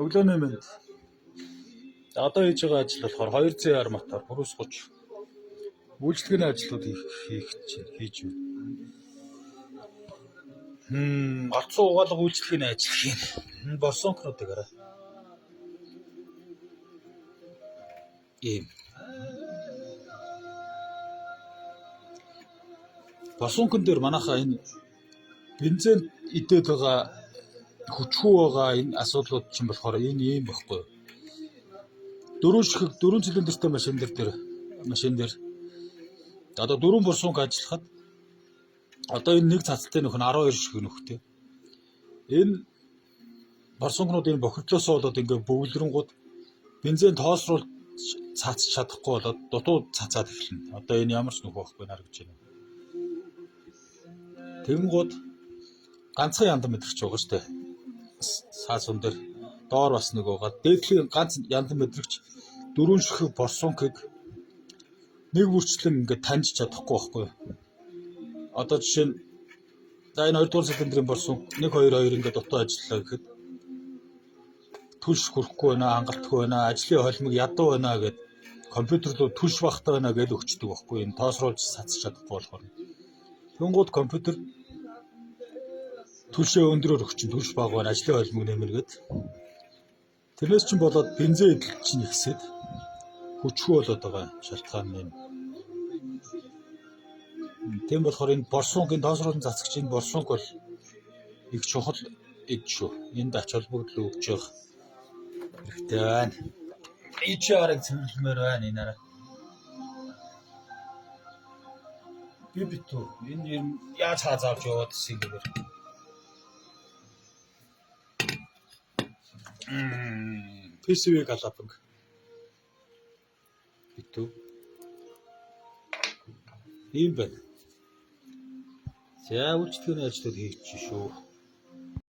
Өглөөний мэнд. Одоо хийж байгаа ажил болохоор 200 мотор бүрээс 30. Үйлчлэгээний ажлууд хийж байна. Галзуу угаалга үйлчлэгээний ажил хийн. Борсонкнуудыг арай. Ийм. Борсонкон дээр манайхаа энэ бензин идээд байгаа хүчгүй байгаа энэ асуудлууд чинь болохоор энэ ийм баггүй. 4 цилиндртэй машин дээр одоо 4 борсонк ажиллахад одоо энэ нэг цацалтай нөх нь 12 шиг нөхтэй. Энэ борсонкнууд энэ бохирдлоосоо болоод ингээ бөвлөрөнгүүд бензин тоосруулж цацж чадахгүй болоод дутуу цацаад эхэлнэ. Одоо энэ ямар ч нөх байхгүй харагдаж байна. Тэгэнгүүт ганцхан яндан мэдрэгч байгаа штэ. Саасан дээр доор бас нэг байгаа. Дээдлийн ганц яндан мэдрэгч 4 ширхэг борсонкыг нэг бүрчлэн ингээд таньж чадахгүй байхгүй. Одоо жишээ нь за энэ 2 дугаар цилиндрийн борсонк 122 ингээд дутуу ажиллаа гэхэд түлш хүрэхгүй байна, хангалтгүй байна, ажлын холимог ядуу байна гэд компьютер руу түлш багтаа байна гэж өгчдөг байхгүй. Энэ тоосруулж цацж чадахгүй болохоор. Тэнгууд компьютер түлшээ өндрөөр өгчин түлш баг байна, ажлын холимог нэмэр гэд. Тэрнээс чинь болоод бензин идэл чинь ихсээд хүчгүй болоод байгаа шалтгаан нь. Тийм болохоор энэ борсонкын тоосруулан цацгчийн борсонк бол их чухал эд шүү. Энд ач холбогдол өгч явах хэрэгтэй байна. HR-ыг цэвэрлэмээр байна энэ арай. Би битүү. Энэ яаж хаазаавч яваад ирсэн гэхээр. PCV галапанг. Битүү. Ийм байна. За үйлчлэгээний ажлууд хийж шүү.